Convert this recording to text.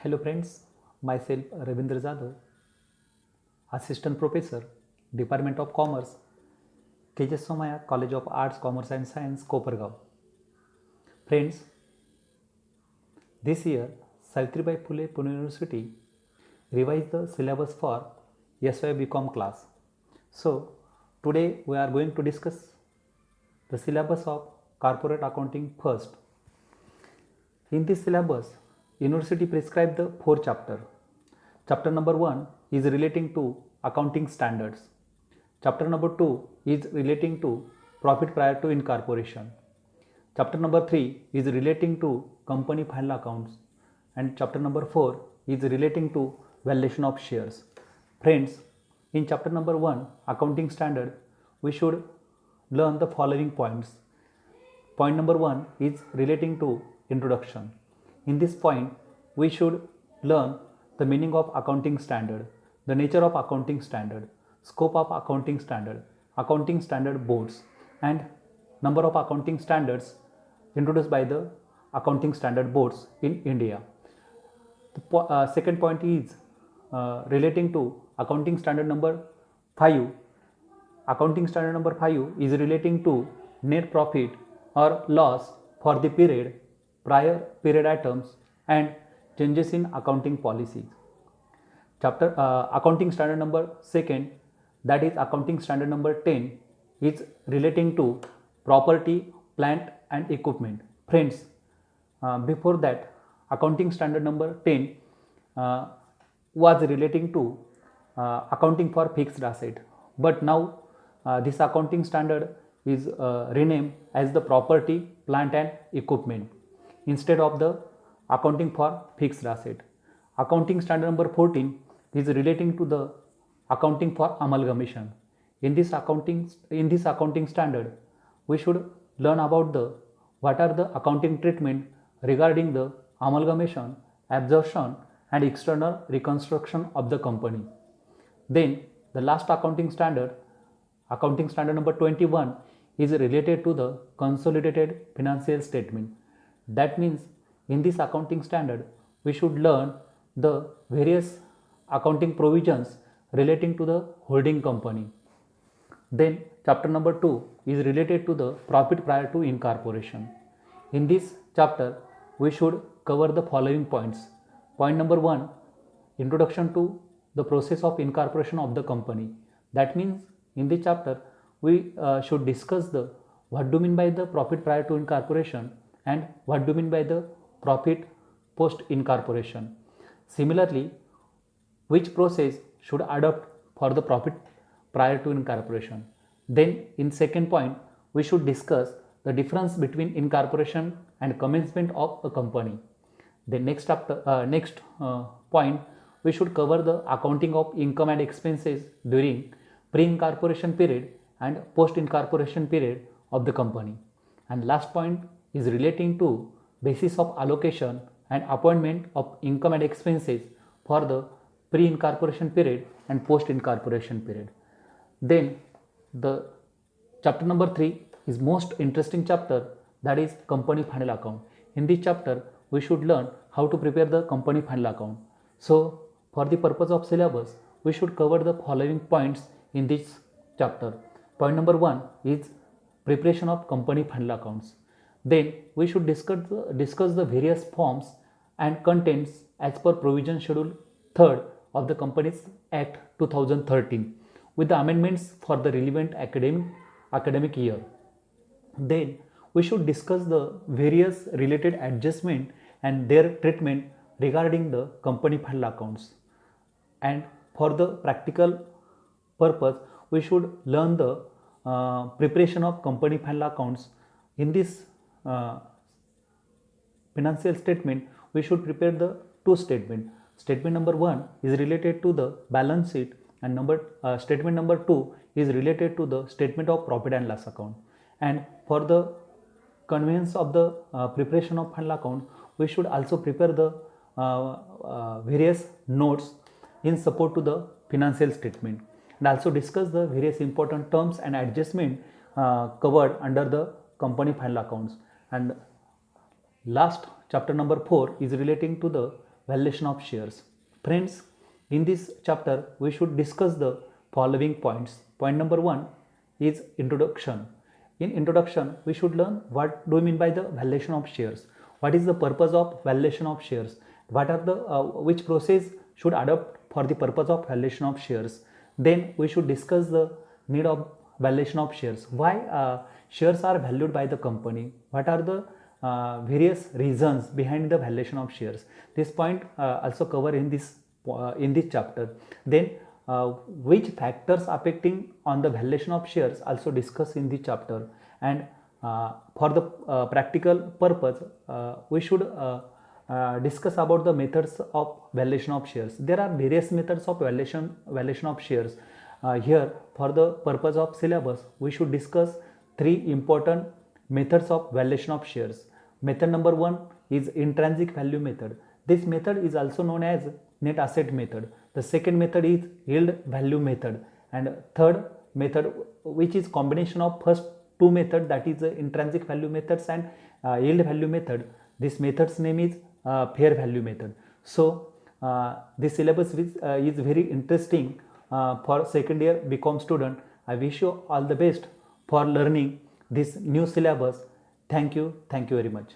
Hello friends, myself Ravindra Jadhav, Assistant Professor, Department of Commerce, KJ Somaya College of Arts, Commerce and Science, Kopargaon. Friends, this year Savitribai Phule Pune University revised the syllabus for SY BCom class. So today we are going to discuss the syllabus of corporate accounting first. In this syllabus, university prescribed the 4 chapters. Chapter number 1 is relating to accounting standards. Chapter number 2 is relating to profit prior to incorporation. Chapter number 3 is relating to company final accounts. And chapter number 4 is relating to valuation of shares. Friends, in chapter number 1, accounting standard, we should learn the following points. Point number 1 is relating to introduction. In this point, we should learn the meaning of accounting standard, the nature of accounting standard, scope of accounting standard boards, and number of accounting standards introduced by the accounting standard boards in India. The second point is relating to accounting standard number 5. Accounting standard number 5 is relating to net profit or loss for the period, prior period items, and changes in accounting policies. Chapter accounting standard number 2, that is accounting standard number 10, is relating to property, plant and equipment. Friends, before that accounting standard number 10 was relating to accounting for fixed asset, but now this accounting standard is renamed as the property, plant and equipment instead of the accounting for fixed asset. Accounting standard number 14 is relating to the accounting for amalgamation. In this accounting standard, we should learn about what are the accounting treatment regarding the amalgamation, absorption and external reconstruction of the company. Then the last accounting standard number 21, is related to the consolidated financial statement. That means in this accounting standard, we should learn the various accounting provisions relating to the holding company. Then chapter number 2 is related to the profit prior to incorporation. In this chapter, we should cover the following points. Point number 1, introduction to the process of incorporation of the company. That means in this chapter, we should discuss what do you mean by the profit prior to incorporation and what do you mean by the profit post incorporation. Similarly, which process should adopt for the profit prior to incorporation. Then in second point, we should discuss the difference between incorporation and commencement of a company. The next point, we should cover the accounting of income and expenses during pre-incorporation period and post-incorporation period of the company. And last point is relating to basis of allocation and appointment of income and expenses for the pre-incorporation period and post-incorporation period. Then the chapter number 3 is most interesting chapter, that is company final account. In this chapter, we should learn how to prepare the company final account. So for the purpose of syllabus, we should cover the following points in this chapter. Point number 1 is preparation of company final accounts. Then we should discuss the various forms and contents as per provision schedule 3rd of the Companies Act 2013 with the amendments for the relevant academic year. Then we should discuss the various related adjustment and their treatment regarding the company final accounts. And for the practical purpose, we should learn the preparation of company final accounts. In this financial statement, we should prepare the 2 statements. Statement number 1 is related to the balance sheet and statement number 2 is related to the statement of profit and loss account. And for the conveyance of the preparation of final account, we should also prepare the various notes in support to the financial statement and also discuss the various important terms and adjustment covered under the company final accounts. And last chapter number 4 is relating to the valuation of shares. Friends, in this chapter we should discuss the following points. Point number 1 is introduction. In introduction, we should learn what do you mean by the valuation of shares. What is the purpose of valuation of shares? What are the which process should adopt for the purpose of valuation of shares? Then we should discuss the need of valuation of shares. Why shares are valued by the company? What are the various reasons behind the valuation of shares? This point also cover in this chapter. Then which factors affecting on the valuation of shares also discussed in the chapter. And for the practical purpose, we should discuss about the methods of valuation of shares. There are various methods of valuation of shares. Here, for the purpose of syllabus, we should discuss 3 important methods of valuation of shares. Method number 1 is intrinsic value method. This method is also known as net asset method. The second method is yield value method, and third method, which is combination of first 2 methods, that is intrinsic value methods and yield value method. This method's name is fair value method. So this syllabus is very interesting for second year BCom student. I wish you all the best for learning this new syllabus. Thank you very much.